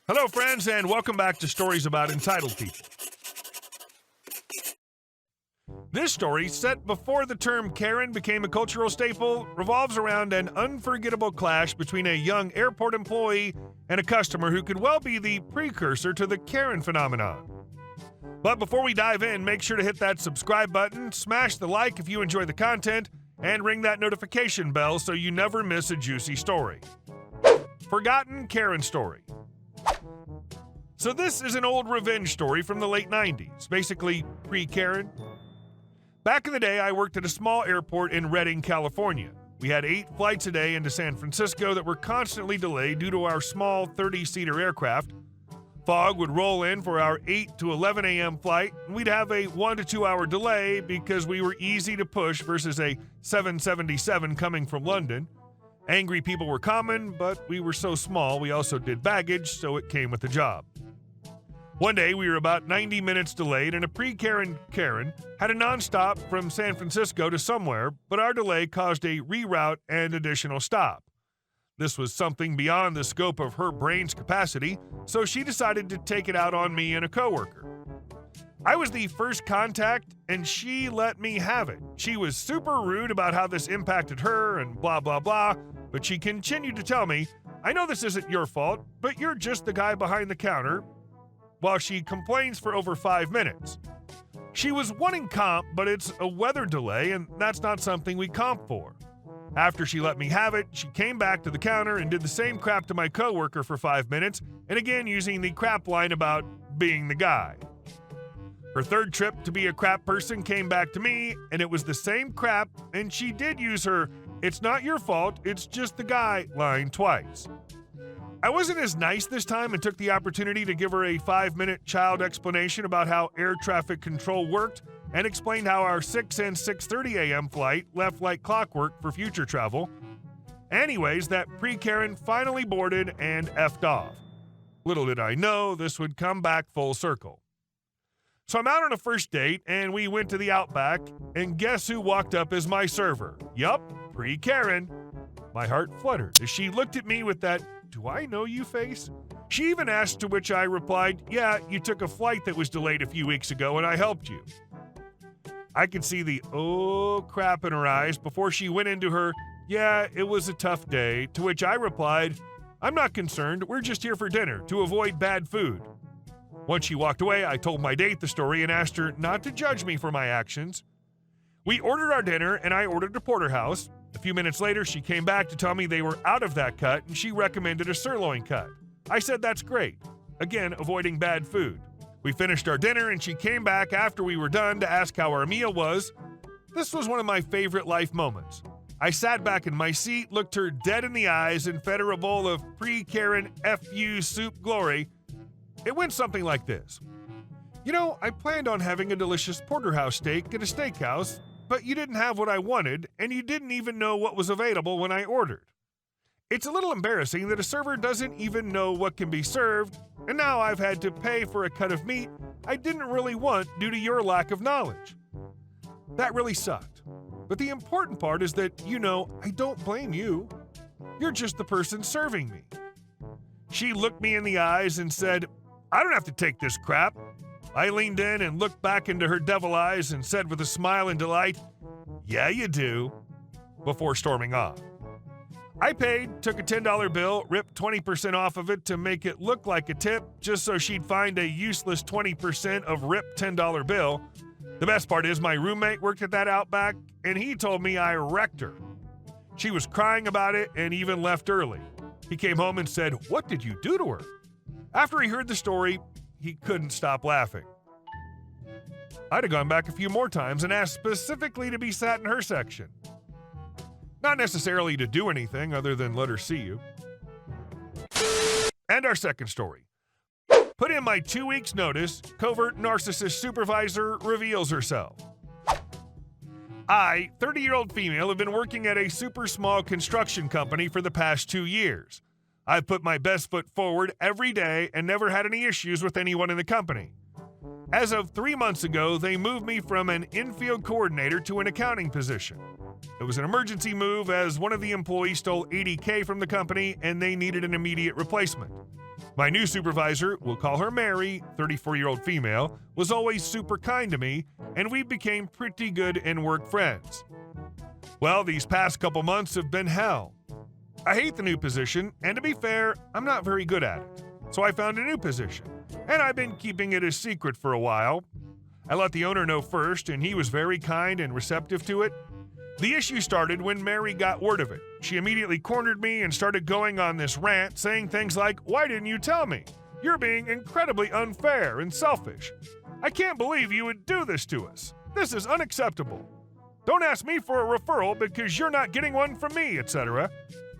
Hello, friends, and welcome back to Stories About Entitled People. This story, set before the term Karen became a cultural staple, revolves around an unforgettable clash between a young airport employee and a customer who could well be the precursor to the Karen phenomenon. But before we dive in, make sure to hit that subscribe button, smash the like if you enjoy the content, and ring that notification bell so you never miss a juicy story. Forgotten Karen Story. So this is an old revenge story from the late 90s, basically pre-Karen. Back in the day, I worked at a small airport in Redding, California. We had 8 flights a day into San Francisco that were constantly delayed due to our small 30-seater aircraft. Fog would roll in for our 8 to 11 a.m. flight, and we'd have a 1 to 2 hour delay because we were easy to push versus a 777 coming from London. Angry people were common, but we were so small we also did baggage, so it came with the job. One day, we were about 90 minutes delayed, and a pre-Karen Karen had a nonstop from San Francisco to somewhere, but our delay caused a reroute and additional stop. This was something beyond the scope of her brain's capacity, so she decided to take it out on me and a coworker. I was the first contact, and she let me have it. She was super rude about how this impacted her and blah, blah, blah, but she continued to tell me, "I know this isn't your fault, but you're just the guy behind the counter," while she complains for over 5 minutes. She was wanting comp, but it's a weather delay, and that's not something we comp for. After she let me have it, she came back to the counter and did the same crap to my coworker for 5 minutes, and again using the crap line about being the guy. Her third trip to be a crap person came back to me, and it was the same crap, and she did use her "it's not your fault, it's just the guy" line twice. I wasn't as nice this time and took the opportunity to give her a 5-minute child explanation about how air traffic control worked and explained how our 6 and 6:30 a.m. flight left like clockwork for future travel. Anyways, that pre-Karen finally boarded and effed off. Little did I know this would come back full circle. So I'm out on a first date, and we went to the Outback, and guess who walked up as my server? Yup, pre-Karen. My heart fluttered as she looked at me with that "do I know you" face. She even asked, to which I replied, "Yeah, you took a flight that was delayed a few weeks ago and I helped you." I could see the "oh crap" in her eyes before she went into her "yeah, it was a tough day," to which I replied, "I'm not concerned, we're just here for dinner to avoid bad food." Once she walked away, I told my date the story and asked her not to judge me for my actions. We ordered our dinner, and I ordered a porterhouse. A few minutes later, she came back to tell me they were out of that cut, and she recommended a sirloin cut. I said that's great. Again, avoiding bad food. We finished our dinner, and she came back after we were done to ask how our meal was. This was one of my favorite life moments. I sat back in my seat, looked her dead in the eyes, and fed her a bowl of pre-Karen FU soup glory. It went something like this. "You know, I planned on having a delicious porterhouse steak at a steakhouse, but you didn't have what I wanted, and you didn't even know what was available when I ordered. It's a little embarrassing that a server doesn't even know what can be served, and now I've had to pay for a cut of meat I didn't really want due to your lack of knowledge. That really sucked. But the important part is that, I don't blame you. You're just the person serving me." She looked me in the eyes and said, "I don't have to take this crap." I leaned in and looked back into her devil eyes and said with a smile and delight, "Yeah, you do," before storming off. I paid, took a $10 bill, ripped 20% off of it to make it look like a tip, just so she'd find a useless 20% of ripped $10 bill. The best part is my roommate worked at that Outback, and he told me I wrecked her. She was crying about it and even left early. He came home and said, "What did you do to her?" After he heard the story, he couldn't stop laughing. I'd have gone back a few more times and asked specifically to be sat in her section. Not necessarily to do anything other than let her see you. And our second story. Put in my 2 weeks notice, covert narcissist supervisor reveals herself. I, 30-year-old female, have been working at a super small construction company for the past 2 years. I've put my best foot forward every day and never had any issues with anyone in the company. As of 3 months ago, they moved me from an infield coordinator to an accounting position. It was an emergency move as one of the employees stole $80K from the company and they needed an immediate replacement. My new supervisor, we'll call her Mary, 34-year-old female, was always super kind to me, and we became pretty good and work friends. Well, these past couple months have been hell. I hate the new position, and to be fair, I'm not very good at it. So I found a new position, and I've been keeping it a secret for a while. I let the owner know first, and he was very kind and receptive to it. The issue started when Mary got word of it. She immediately cornered me and started going on this rant, saying things like, "Why didn't you tell me? You're being incredibly unfair and selfish. I can't believe you would do this to us. This is unacceptable. Don't ask me for a referral because you're not getting one from me," etc.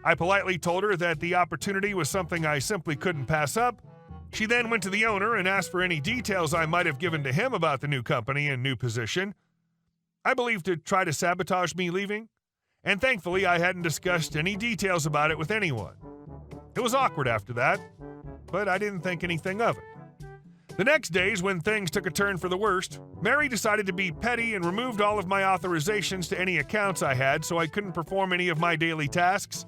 I politely told her that the opportunity was something I simply couldn't pass up. She then went to the owner and asked for any details I might have given to him about the new company and new position. I believe to try to sabotage me leaving, and thankfully I hadn't discussed any details about it with anyone. It was awkward after that, but I didn't think anything of it. The next days, when things took a turn for the worst, Mary decided to be petty and removed all of my authorizations to any accounts I had so I couldn't perform any of my daily tasks.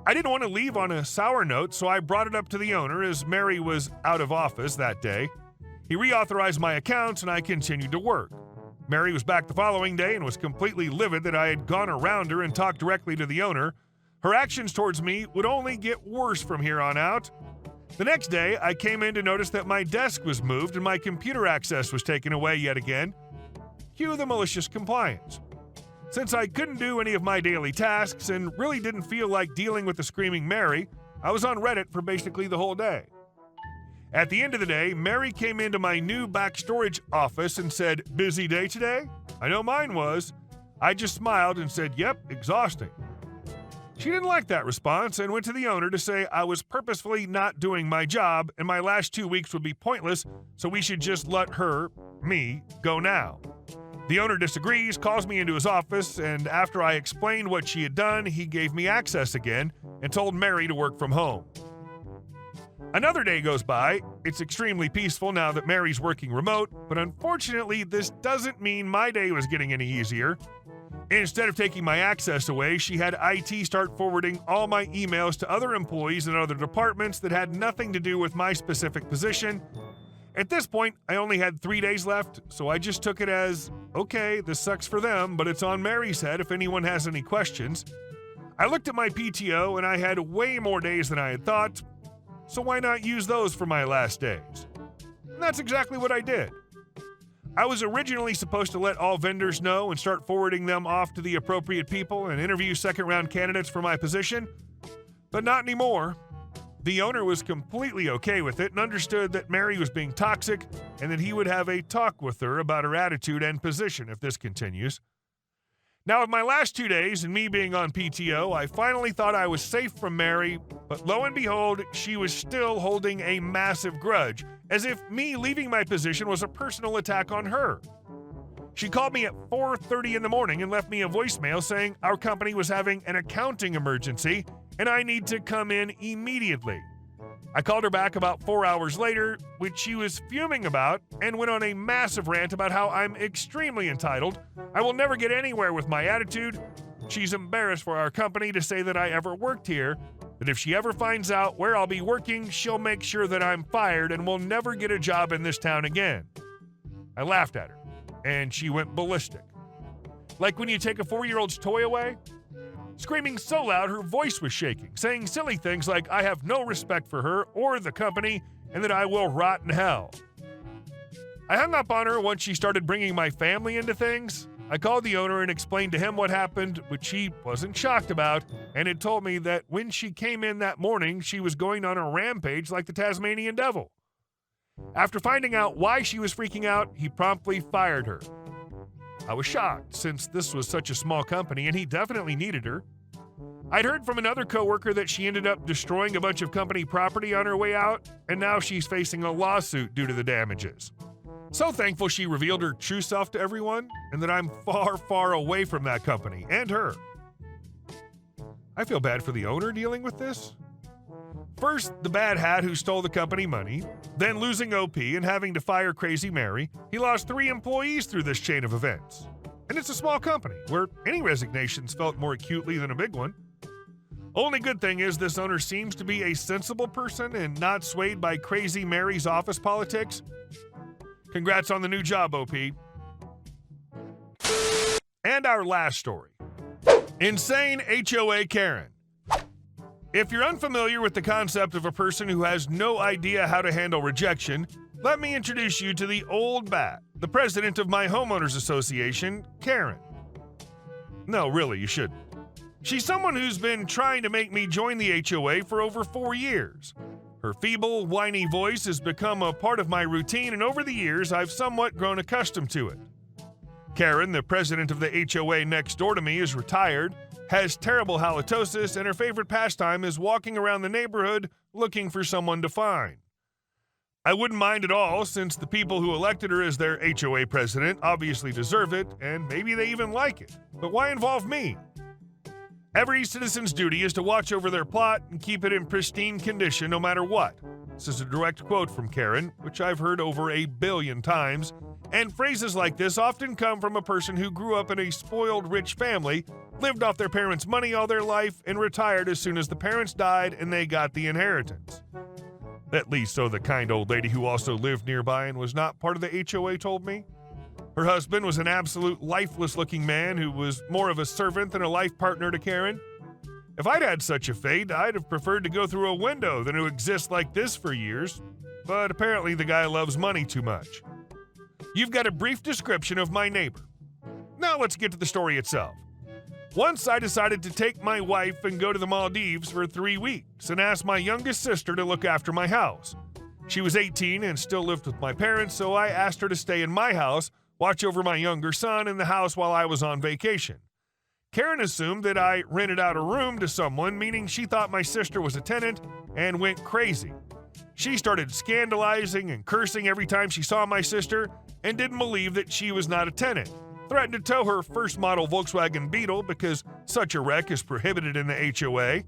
I didn't want to leave on a sour note, so I brought it up to the owner as Mary was out of office that day. He reauthorized my accounts and I continued to work. Mary was back the following day and was completely livid that I had gone around her and talked directly to the owner. Her actions towards me would only get worse from here on out. The next day, I came in to notice that my desk was moved and my computer access was taken away yet again. Cue the malicious compliance. Since I couldn't do any of my daily tasks and really didn't feel like dealing with the screaming Mary, I was on Reddit for basically the whole day. At the end of the day, Mary came into my new back storage office and said, "Busy day today?" I know mine was. I just smiled and said, "Yep, exhausting." She didn't like that response and went to the owner to say I was purposefully not doing my job and my last 2 weeks would be pointless, so we should just let her, me, go now. The owner disagrees, calls me into his office, and after I explained what she had done, he gave me access again and told Mary to work from home. Another day goes by. It's extremely peaceful now that Mary's working remote, but unfortunately, this doesn't mean my day was getting any easier. Instead of taking my access away, she had IT start forwarding all my emails to other employees in other departments that had nothing to do with my specific position. At this point, I only had 3 days left, so I just took it as, okay, this sucks for them, but it's on Mary's head if anyone has any questions. I looked at my PTO and I had way more days than I had thought, so why not use those for my last days? And that's exactly what I did. I was originally supposed to let all vendors know and start forwarding them off to the appropriate people and interview second-round candidates for my position, but not anymore. The owner was completely okay with it and understood that Mary was being toxic and that he would have a talk with her about her attitude and position if this continues. Now, with my last 2 days and me being on PTO, I finally thought I was safe from Mary, but lo and behold, she was still holding a massive grudge, as if me leaving my position was a personal attack on her. She called me at 4:30 in the morning and left me a voicemail saying our company was having an accounting emergency and I need to come in immediately. I called her back about 4 hours later, which she was fuming about, and went on a massive rant about how I'm extremely entitled, I will never get anywhere with my attitude, she's embarrassed for our company to say that I ever worked here, that if she ever finds out where I'll be working, she'll make sure that I'm fired and will never get a job in this town again. I laughed at her, and she went ballistic. Like when you take a 4-year-old's toy away? Screaming so loud her voice was shaking, saying silly things like I have no respect for her or the company and that I will rot in hell. I hung up on her once she started bringing my family into things. I called the owner and explained to him what happened, which he wasn't shocked about, and had told me that when she came in that morning, she was going on a rampage like the Tasmanian devil. After finding out why she was freaking out, he promptly fired her. I was shocked, since this was such a small company and he definitely needed her. I'd heard from another coworker that she ended up destroying a bunch of company property on her way out, and now she's facing a lawsuit due to the damages. So thankful she revealed her true self to everyone, and that I'm far, far away from that company and her. I feel bad for the owner dealing with this. First, the bad hat who stole the company money, then losing OP and having to fire Crazy Mary. He lost 3 employees through this chain of events. And it's a small company, where any resignations felt more acutely than a big one. Only good thing is this owner seems to be a sensible person and not swayed by crazy Mary's office politics. Congrats on the new job, OP. And our last story. Insane HOA Karen. If you're unfamiliar with the concept of a person who has no idea how to handle rejection, let me introduce you to the old bat, the president of my homeowners association, Karen. No, really, you shouldn't. She's someone who's been trying to make me join the HOA for over 4 years. Her feeble, whiny voice has become a part of my routine, and over the years, I've somewhat grown accustomed to it. Karen, the president of the HOA next door to me, is retired, has terrible halitosis, and her favorite pastime is walking around the neighborhood looking for someone to find. I wouldn't mind at all, since the people who elected her as their HOA president obviously deserve it, and maybe they even like it. But why involve me? Every citizen's duty is to watch over their plot and keep it in pristine condition no matter what. This is a direct quote from Karen, which I've heard over 1 billion times, and phrases like this often come from a person who grew up in a spoiled rich family, lived off their parents' money all their life, and retired as soon as the parents died and they got the inheritance. At least so the kind old lady who also lived nearby and was not part of the HOA told me. Her husband was an absolute lifeless-looking man who was more of a servant than a life partner to Karen. If I'd had such a fate, I'd have preferred to go through a window than to exist like this for years. But apparently the guy loves money too much. You've got a brief description of my neighbor. Now let's get to the story itself. Once I decided to take my wife and go to the Maldives for 3 weeks and asked my youngest sister to look after my house. She was 18 and still lived with my parents, so I asked her to stay in my house, watch over my younger son in the house while I was on vacation. Karen assumed that I rented out a room to someone, meaning she thought my sister was a tenant, and went crazy. She started scandalizing and cursing every time she saw my sister and didn't believe that she was not a tenant. Threatened to tow her first model Volkswagen Beetle because such a wreck is prohibited in the HOA.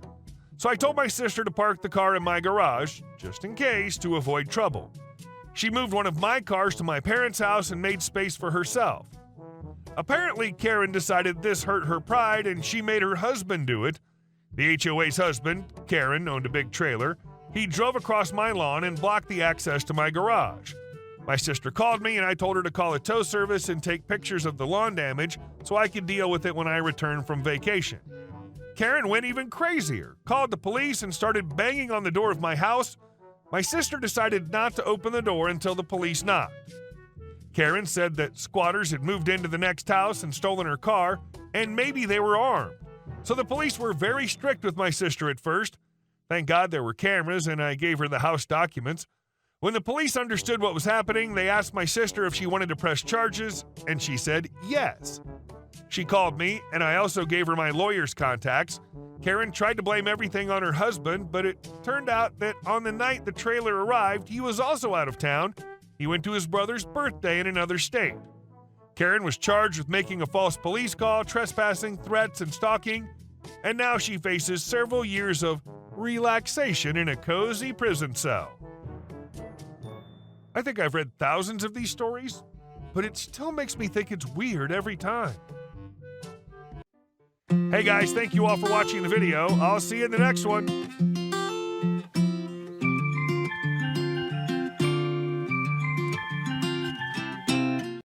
So I told my sister to park the car in my garage, just in case, to avoid trouble. She moved one of my cars to my parents' house and made space for herself. Apparently, Karen decided this hurt her pride and she made her husband do it. The HOA's husband, Karen, owned a big trailer. He drove across my lawn and blocked the access to my garage. My sister called me and I told her to call a tow service and take pictures of the lawn damage so I could deal with it when I returned from vacation. Karen went even crazier, called the police and started banging on the door of my house. My sister decided not to open the door until the police knocked. Karen said that squatters had moved into the next house and stolen her car, and maybe they were armed. So the police were very strict with my sister at first. Thank God there were cameras, and I gave her the house documents. When the police understood what was happening, they asked my sister if she wanted to press charges, and she said yes. She called me, and I also gave her my lawyer's contacts. Karen tried to blame everything on her husband, but it turned out that on the night the trailer arrived, he was also out of town. He went to his brother's birthday in another state. Karen was charged with making a false police call, trespassing, threats, and stalking, and now she faces several years of relaxation in a cozy prison cell. I think I've read thousands of these stories, but it still makes me think it's weird every time. Hey guys, thank you all for watching the video. I'll see you in the next one.